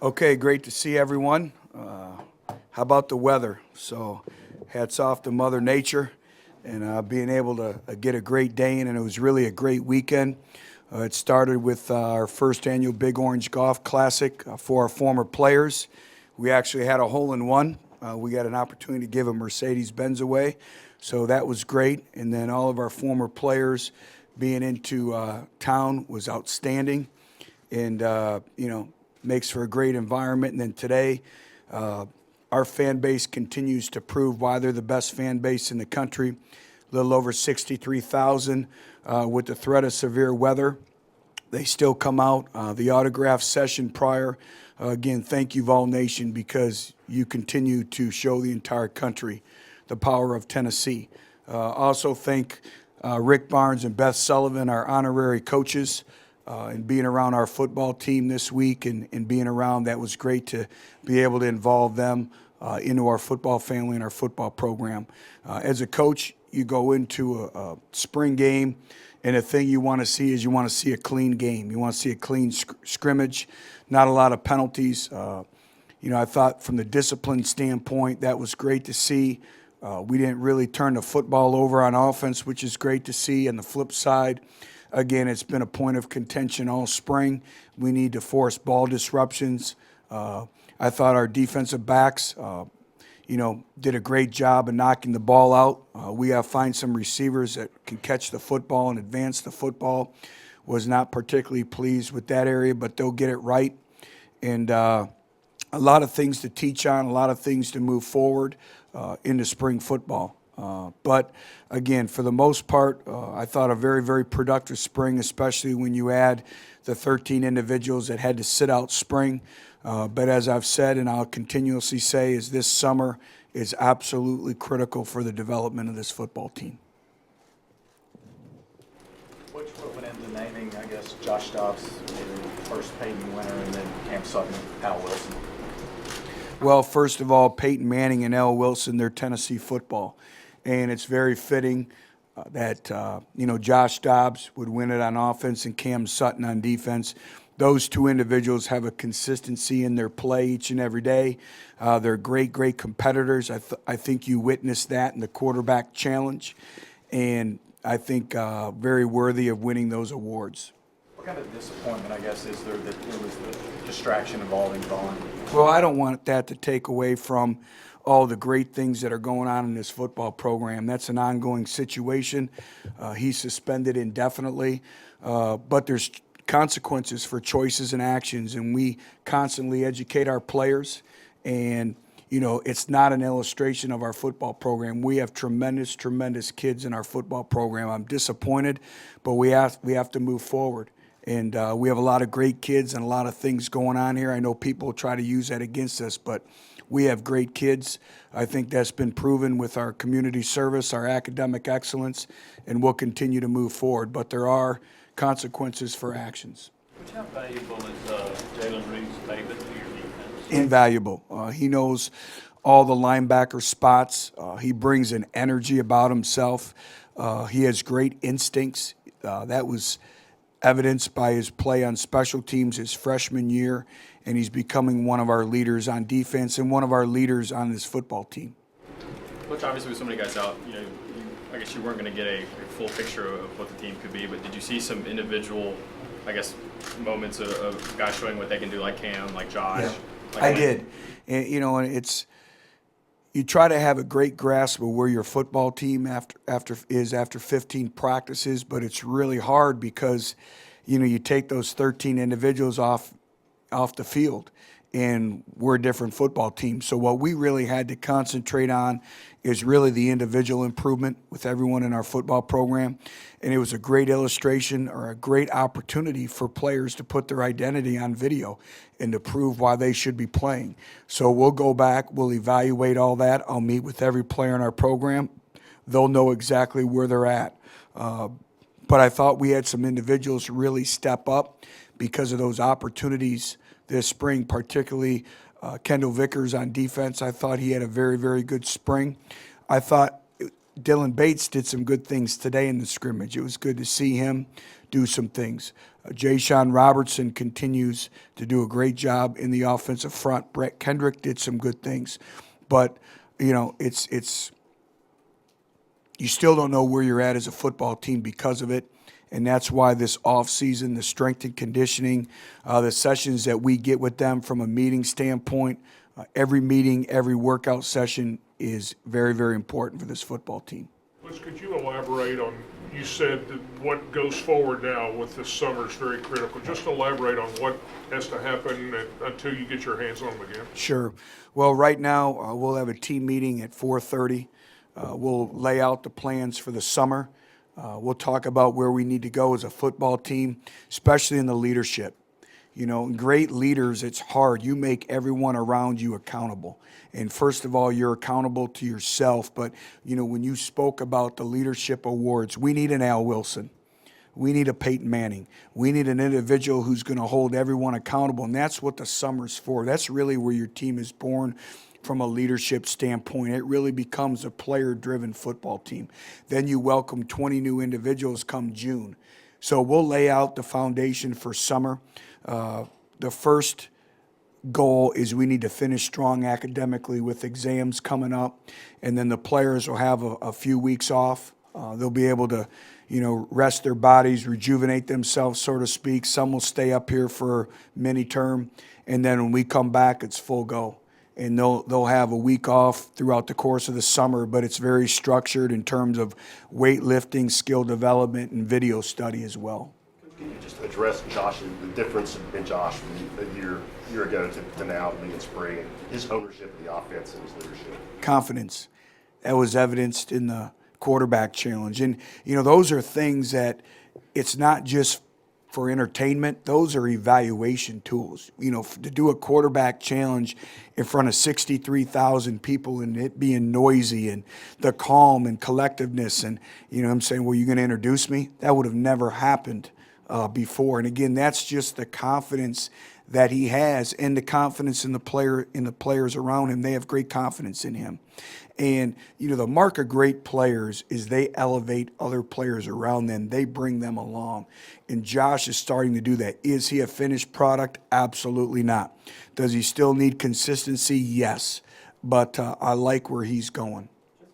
Okay, great to see everyone. How about the weather? So hats off to Mother Nature and being able to get a great day in, and it was really a great weekend. It started with our first annual Big Orange Golf Classic for our former players. We actually had a hole-in-one. We got an opportunity to give a Mercedes-Benz away, so that was great. And then all of our former players being into town was outstanding, and makes for a great environment. And then today, our fan base continues to prove why they're the best fan base in the country. A little over 63,000 with the threat of severe weather. They still come out. The autograph session prior, again, thank you, Vol Nation, because you continue to show the entire country the power of Tennessee. Also thank Rick Barnes and Beth Sullivan, our honorary coaches, and being around our football team this week and being around. That was great to be able to involve them into our football family and our football program. As a coach, you go into a spring game, and the thing you want to see is you want to see a clean game. You want to see a clean scrimmage, not a lot of penalties. I thought from the discipline standpoint, that was great to see. We didn't really turn the football over on offense, which is great to see. On the flip side, again, it's been a point of contention all spring. We need to force ball disruptions. I thought our defensive backs, did a great job of knocking the ball out. We have to find some receivers that can catch the football and advance the football. Was not particularly pleased with that area, but they'll get it right. And a lot of things to teach on, a lot of things to move forward into spring football. But again, for the most part, I thought a very, very productive spring, especially when you add the 13 individuals that had to sit out spring. But as I've said, and I'll continuously say, is this summer is absolutely critical for the development of this football team. What went into naming, I guess, Josh Dobbs, first Peyton winner, and then Cam Sutton, Al Wilson? Well, first of all, Peyton Manning and Al Wilson, they're Tennessee football. And it's very fitting that, Josh Dobbs would win it on offense and Cam Sutton on defense. Those two individuals have a consistency in their play each and every day. They're great, great competitors. I think you witnessed that in the quarterback challenge. And I think very worthy of winning those awards. What kind of disappointment, I guess, is there that there was the distraction involving Vaughn? Well, I don't want that to take away from all the great things that are going on in this football program. That's an ongoing situation. He's suspended indefinitely, but there's consequences for choices and actions, and we constantly educate our players. And it's not an illustration of our football program. We have tremendous, tremendous kids in our football program. I'm disappointed, but we have to move forward. And we have a lot of great kids and a lot of things going on here. I know people try to use that against us, but we have great kids. I think that's been proven with our community service, our academic excellence, and we'll continue to move forward. But there are consequences for actions. How valuable is Jalen Reeves-Davis to your defense? Invaluable. He knows all the linebacker spots. He brings an energy about himself. He has great instincts. That was evidenced by his play on special teams his freshman year, and he's becoming one of our leaders on defense and one of our leaders on this football team. Butch, obviously with so many guys out, I guess you weren't going to get a full picture of what the team could be, but did you see some individual, moments of guys showing what they can do, like Cam, like Josh? Yeah, I did. And, it's you try to have a great grasp of where your football team after 15 practices, but it's really hard because, you take those 13 individuals off the field, and we're a different football team. So what we really had to concentrate on is really the individual improvement with everyone in our football program. And it was a great illustration or a great opportunity for players to put their identity on video and to prove why they should be playing. So we'll go back, we'll evaluate all that. I'll meet with every player in our program. They'll know exactly where they're at. But I thought we had some individuals really step up because of those opportunities this spring, particularly Kendall Vickers on defense. I thought he had a very, very good spring. I thought Dylan Bates did some good things today in the scrimmage. It was good to see him do some things. Jauan Robertson continues to do a great job in the offensive front. Brett Kendrick did some good things. But, you know, it's you still don't know where you're at as a football team because of it. And that's why this offseason, the strength and conditioning, the sessions that we get with them from a meeting standpoint, every meeting, every workout session is very, very important for this football team. Butch, could you elaborate on, you said that what goes forward now with this summer is very critical. Just elaborate on what has to happen until you get your hands on them again. Sure. Well, right now we'll have a team meeting at 4:30. We'll lay out the plans for the summer. We'll talk about where we need to go as a football team, especially in the leadership. You know, great leaders, it's hard. You make everyone around you accountable. And first of all, you're accountable to yourself. But, you know, when you spoke about the leadership awards, we need an Al Wilson. We need a Peyton Manning. We need an individual who's going to hold everyone accountable. And that's what the summer's for. That's really where your team is born from a leadership standpoint. It really becomes a player-driven football team. Then you welcome 20 new individuals come June. So we'll lay out the foundation for summer. The first goal is we need to finish strong academically with exams coming up, and then the players will have a few weeks off. They'll be able to, you know, rest their bodies, rejuvenate themselves, so to speak. Some will stay up here for mini term, and then when we come back, it's full go. And they'll have a week off throughout the course of the summer, but it's very structured in terms of weightlifting, skill development, and video study as well. Can you just address Josh, the difference in Josh from a year ago to now in spring, and his ownership of the offense and his leadership? Confidence. That was evidenced in the quarterback challenge. And, you know, those are things that it's not just for entertainment. Those are evaluation tools. You know, to do a quarterback challenge in front of 63,000 people and it being noisy and the calm and collectiveness and, you know, I'm saying, well, you're going to introduce me? That would have never happened before. And again, that's just the confidence that he has and the confidence in the players around him. They have great confidence in him. And, you know, the mark of great players is they elevate other players around them. They bring them along. And Josh is starting to do that. Is he a finished product? Absolutely not. Does he still need consistency? Yes. But I like where he's going.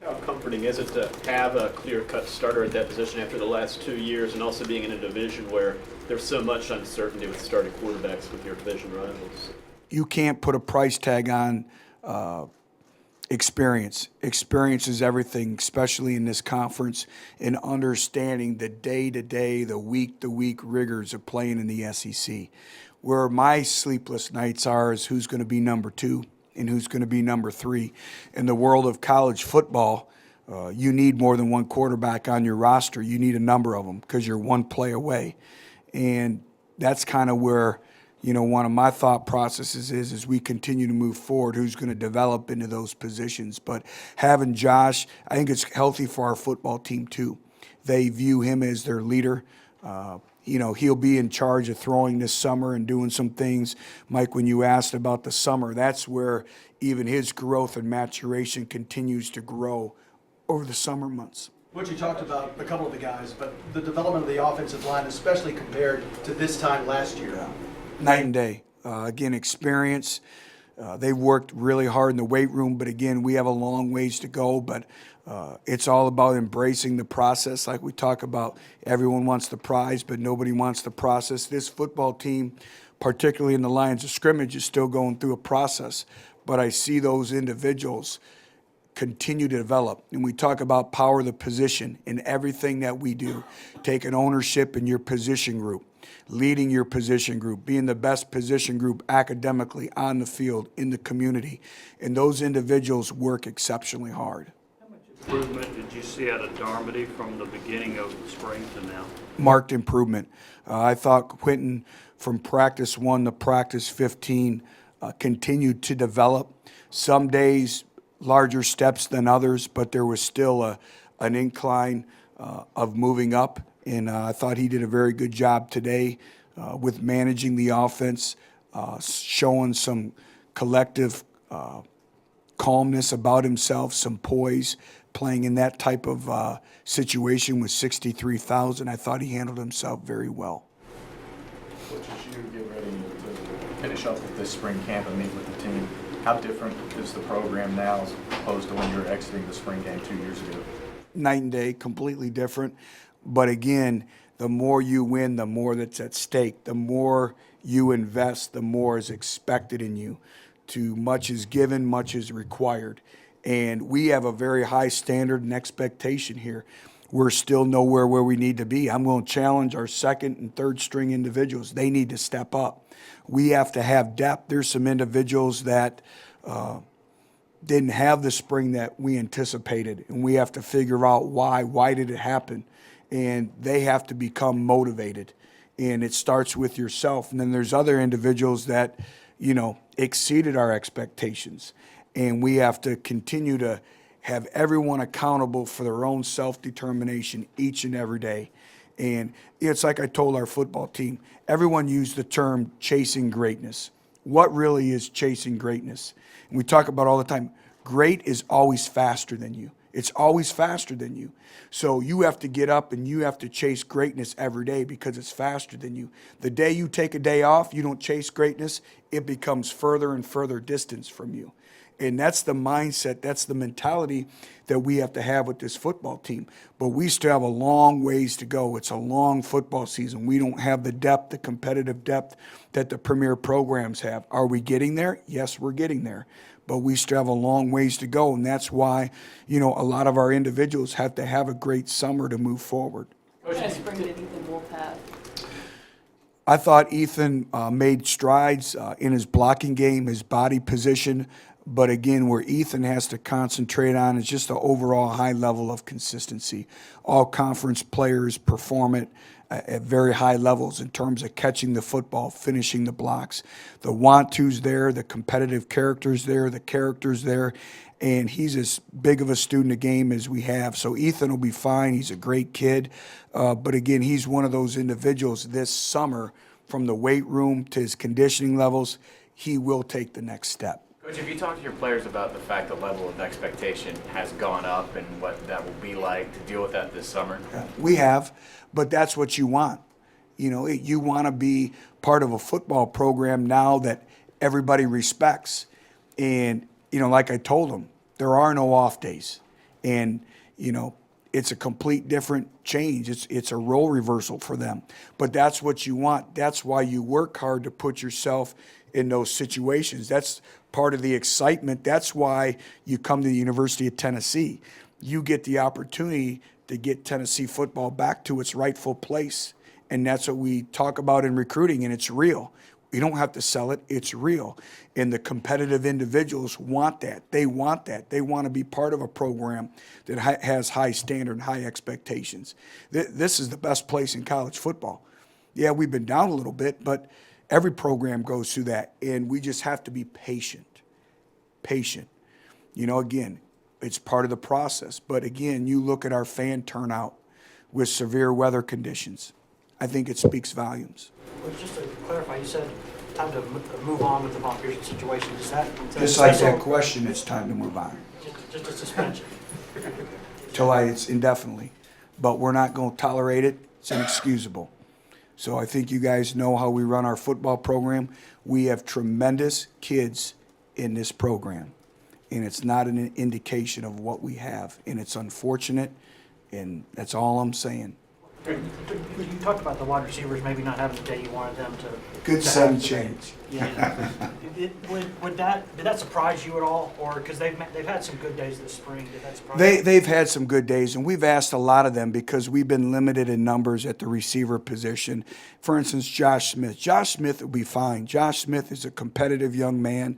How comforting is it to have a clear-cut starter at that position after the last 2 years, and also being in a division where there's so much uncertainty with starting quarterbacks with your division rivals? You can't put a price tag on experience. Experience is everything, especially in this conference, and understanding the day-to-day, the week-to-week rigors of playing in the SEC. Where my sleepless nights are is who's going to be number 2 and who's going to be number 3. In the world of college football, you need more than one quarterback on your roster. You need a number of them because you're one play away. And that's kind of where, you know, one of my thought processes is as we continue to move forward, who's going to develop into those positions. But having Josh, I think it's healthy for our football team too. They view him as their leader. You know, he'll be in charge of throwing this summer and doing some things. Mike, when you asked about the summer, that's where even his growth and maturation continues to grow over the summer months. What you talked about, a couple of the guys, but the development of the offensive line, especially compared to this time last year. Yeah. Night and day. Again, experience. They worked really hard in the weight room, but again, we have a long ways to go. But it's all about embracing the process. Like we talk about, everyone wants the prize, but nobody wants the process. This football team, particularly in the lines of scrimmage, is still going through a process. But I see those individuals continue to develop. And we talk about power of the position in everything that we do. Taking ownership in your position group, leading your position group, being the best position group academically, on the field, in the community. And those individuals work exceptionally hard. How much improvement did you see out of Darmody from the beginning of spring to now? Marked improvement. I thought Quentin, from practice 1 to practice 15, continued to develop. Some days larger steps than others, but there was still an incline of moving up. And I thought he did a very good job today with managing the offense, showing some collective calmness about himself, some poise, playing in that type of situation with 63,000. I thought he handled himself very well. Which as you get ready to finish up with this spring camp and meet with the team, how different is the program now as opposed to when you were exiting the spring game 2 years ago? Night and day, completely different. But again, the more you win, the more that's at stake. The more you invest, the more is expected in you. Too much is given, much is required. And we have a very high standard and expectation here. We're still nowhere where we need to be. I'm going to challenge our second and third string individuals. They need to step up. We have to have depth. There's some individuals that didn't have the spring that we anticipated, and we have to figure out why. Why did it happen? And they have to become motivated. And it starts with yourself. And then there's other individuals that, exceeded our expectations. And we have to continue to have everyone accountable for their own self-determination each and every day. And it's like I told our football team, everyone used the term chasing greatness. What really is chasing greatness? And we talk about all the time, great is always faster than you. It's always faster than you. So you have to get up and you have to chase greatness every day because it's faster than you. The day you take a day off, you don't chase greatness, it becomes further and further distance from you. And that's the mindset, that's the mentality that we have to have with this football team. But we still have a long ways to go. It's a long football season. We don't have the depth, the competitive depth that the premier programs have. Are we getting there? Yes, we're getting there. But we still have a long ways to go. And that's why, a lot of our individuals have to have a great summer to move forward. What kind of spring did Ethan Wolf have? I thought Ethan made strides in his blocking game, his body position. But again, where Ethan has to concentrate on is just the overall high level of consistency. All conference players perform it at very high levels in terms of catching the football, finishing the blocks. The want-to's there, the competitive character's there, the character's there, and he's as big of a student of game as we have. So Ethan will be fine. He's a great kid. But again, he's one of those individuals this summer, from the weight room to his conditioning levels, he will take the next step. Coach, have you talked to your players about the fact the level of expectation has gone up and what that will be like to deal with that this summer? We have, but that's what you want. You want to be part of a football program now that everybody respects. And, like I told them, there are no off days. And, it's a complete different change. It's a role reversal for them. But that's what you want. That's why you work hard to put yourself in those situations. That's part of the excitement. That's why you come to the University of Tennessee. You get the opportunity to get Tennessee football back to its rightful place. And that's what we talk about in recruiting, and it's real. We don't have to sell it. It's real. And the competitive individuals want that. They want that. They want to be part of a program that has high standard and high expectations. This is the best place in college football. Yeah, we've been down a little bit, but every program goes through that, and we just have to be patient. Patient. Again, it's part of the process. But again, you look at our fan turnout with severe weather conditions. I think it speaks volumes. Well, just to clarify, you said time to move on with the Von Pearson situation. Is that Just like that question, it's time to move on. Just a suspension? It's indefinitely. But we're not going to tolerate it. It's inexcusable. So I think you guys know how we run our football program. We have tremendous kids in this program, and it's not an indication of what we have. And it's unfortunate, and that's all I'm saying. You talked about the wide receivers maybe not having the day you wanted them to. Good sudden change. Yeah. Did that surprise you at all, or because they've had some good days this spring? Did that surprise you? They've had some good days, and we've asked a lot of them because we've been limited in numbers at the receiver position. For instance, Josh Smith. Josh Smith will be fine. Josh Smith is a competitive young man.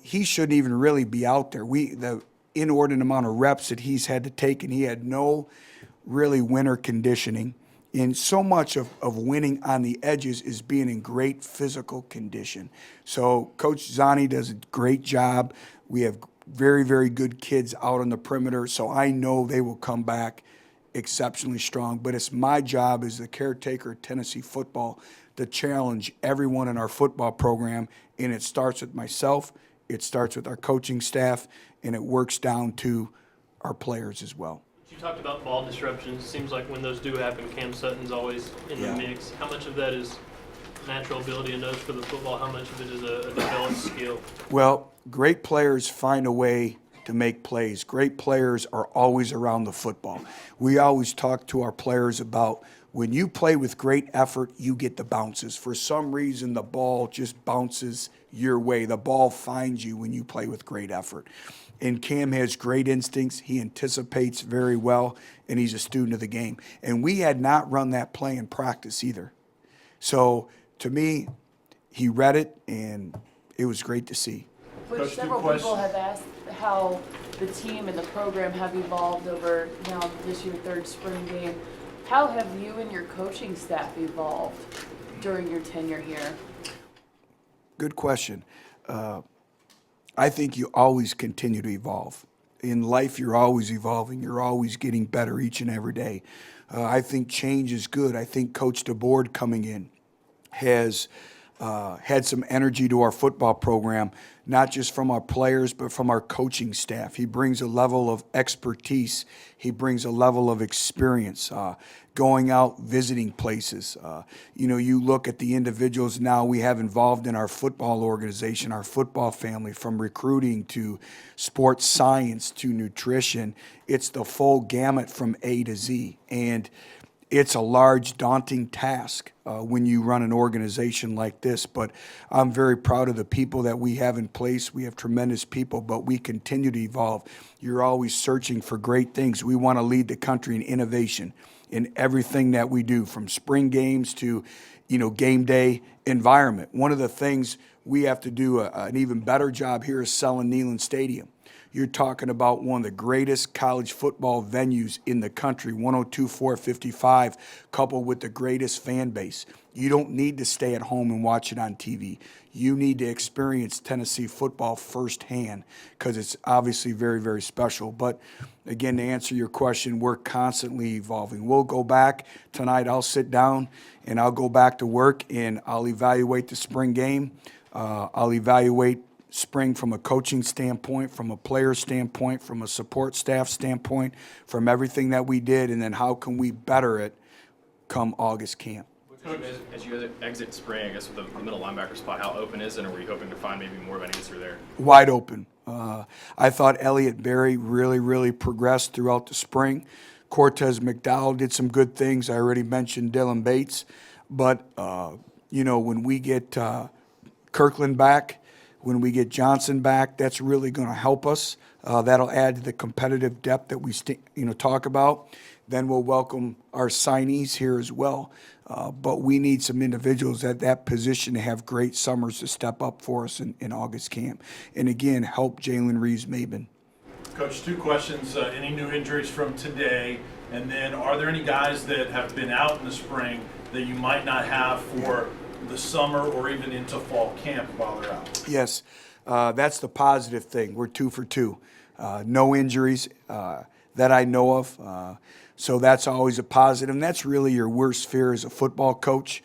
He shouldn't even really be out there. The inordinate amount of reps that he's had to take, and he had no really winter conditioning. And so much of winning on the edges is being in great physical condition. So Coach Zani does a great job. We have very, very good kids out on the perimeter, so I know they will come back exceptionally strong. But it's my job as the caretaker of Tennessee football to challenge everyone in our football program, and it starts with myself, it starts with our coaching staff, and it works down to our players as well. You talked about ball disruptions. Seems like when those do happen, Cam Sutton's always in the mix. How much of that is natural ability and nose for the football? How much of it is a developed skill? Well, great players find a way to make plays. Great players are always around the football. We always talk to our players about when you play with great effort, you get the bounces. For some reason, the ball just bounces your way. The ball finds you when you play with great effort. And Cam has great instincts. He anticipates very well, and he's a student of the game. And we had not run that play in practice either. So to me, he read it, and it was great to see. Which several people have asked how the team and the program have evolved over now this year, third spring game. How have you and your coaching staff evolved during your tenure here? Good question. I think you always continue to evolve. In life, you're always evolving. You're always getting better each and every day. I think change is good. I think Coach DeBoard coming in has had some energy to our football program, not just from our players, but from our coaching staff. He brings a level of expertise. He brings a level of experience, going out, visiting places. You look at the individuals now we have involved in our football organization, our football family, from recruiting to sports science to nutrition. It's the full gamut from A to Z. And it's a large, daunting task when you run an organization like this, but I'm very proud of the people that we have in place. We have tremendous people, but we continue to evolve. You're always searching for great things. We want to lead the country in innovation in everything that we do, from spring games to, game day environment. One of the things we have to do an even better job here is selling Neyland Stadium. You're talking about one of the greatest college football venues in the country, 102-455, coupled with the greatest fan base. You don't need to stay at home and watch it on TV. You need to experience Tennessee football firsthand because it's obviously very, very special. But again, to answer your question, we're constantly evolving. We'll go back tonight. I'll sit down and I'll go back to work and I'll evaluate the spring game. I'll evaluate spring from a coaching standpoint, from a player standpoint, from a support staff standpoint, from everything that we did, and then how can we better it come August camp. As you exit spring, I guess with the middle linebacker spot, how open is it, and are we hoping to find maybe more of an answer there? Wide open. I thought Elliott Berry really, really progressed throughout the spring. Cortez McDowell did some good things. I already mentioned Dylan Bates. But, when we get Kirkland back, when we get Johnson back, that's really going to help us. That'll add to the competitive depth that we talk about. Then we'll welcome our signees here as well. But we need some individuals at that position to have great summers to step up for us in August camp. And again, help Jalen Reeves-Maben. Coach, two questions. Any new injuries from today? And then are there any guys that have been out in the spring that you might not have for the summer or even into fall camp while they're out? Yes, that's the positive thing. We're 2 for 2. No injuries that I know of. So that's always a positive. And that's really your worst fear as a football coach,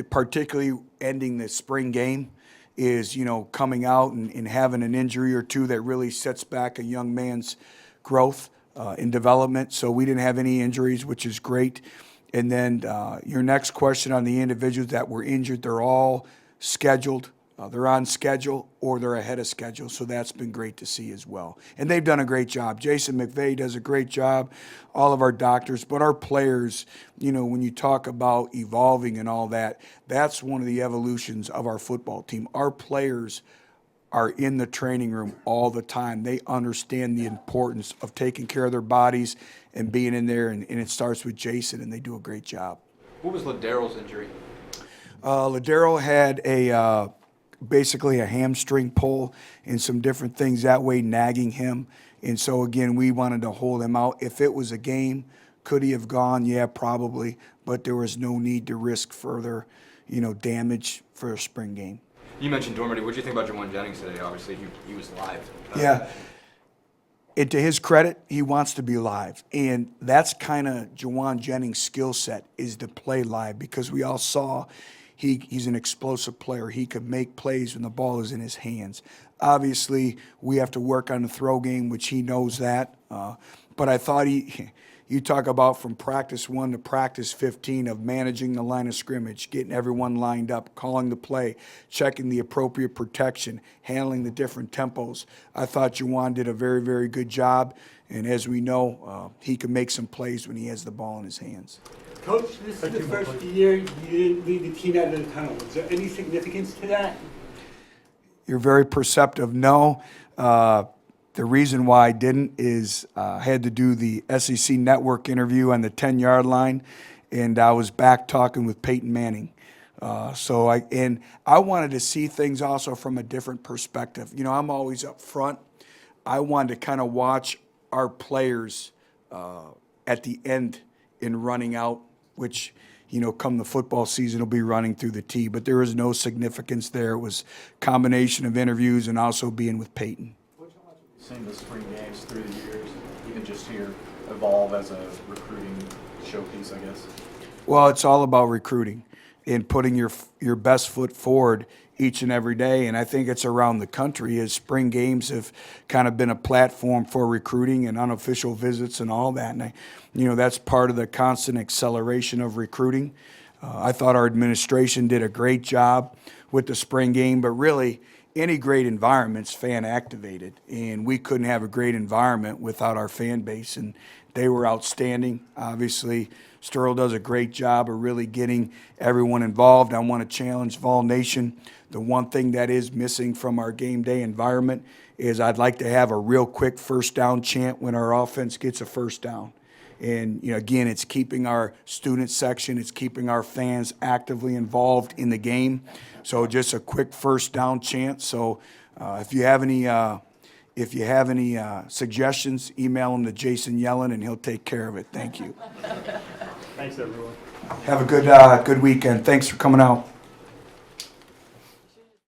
particularly ending the spring game, is, coming out and having an injury or two that really sets back a young man's growth and development. So we didn't have any injuries, which is great. And then your next question on the individuals that were injured, they're all scheduled. They're on schedule or they're ahead of schedule. So that's been great to see as well. And they've done a great job. Jason McVay does a great job, all of our doctors. But our players, when you talk about evolving and all that, that's one of the evolutions of our football team. Our players are in the training room all the time. They understand the importance of taking care of their bodies and being in there, and it starts with Jason, and they do a great job. What was Ladero's injury? Ladero had basically a hamstring pull and some different things that way nagging him. And so, again, we wanted to hold him out. If it was a game, could he have gone? Yeah, probably. But there was no need to risk further, damage for a spring game. You mentioned Dormady. What did you think about Jauan Jennings today? Obviously, he was live. Yeah. And to his credit, he wants to be live. And that's kind of Jauan Jennings' skill set, is to play live, because we all saw he's an explosive player. He could make plays when the ball is in his hands. Obviously, we have to work on the throw game, which he knows that. But I thought you talk about from practice 1 to practice 15 of managing the line of scrimmage, getting everyone lined up, calling the play, checking the appropriate protection, handling the different tempos. I thought Jauan did a very, very good job. And as we know, he can make some plays when he has the ball in his hands. Coach, this is the first year you didn't lead the team out of the tunnel. Is there any significance to that? You're very perceptive. No. The reason why I didn't is I had to do the SEC Network interview on the 10-yard line, and I was back talking with Peyton Manning. So I wanted to see things also from a different perspective. You know, I'm always up front. I wanted to kind of watch our players at the end in running out, which, you know, come the football season will be running through the tee. But there is no significance there. It was a combination of interviews and also being with Peyton. Seeing the spring games through the years, even just here, evolve as a recruiting showpiece, I guess? Well, it's all about recruiting and putting your best foot forward each and every day. And I think it's around the country as spring games have kind of been a platform for recruiting and unofficial visits and all that. And that's part of the constant acceleration of recruiting. I thought our administration did a great job with the spring game, but really any great environment's fan activated, and we couldn't have a great environment without our fan base, and they were outstanding. Obviously, Sterl does a great job of really getting everyone involved. I want to challenge Vol Nation. The one thing that is missing from our game day environment is I'd like to have a real quick first down chant when our offense gets a first down. And, again, it's keeping our student section, it's keeping our fans actively involved in the game. So just a quick first down chant. So if you have any suggestions, email them to Jason Yellen, and he'll take care of it. Thank you. Thanks, everyone. Have a good weekend. Thanks for coming out.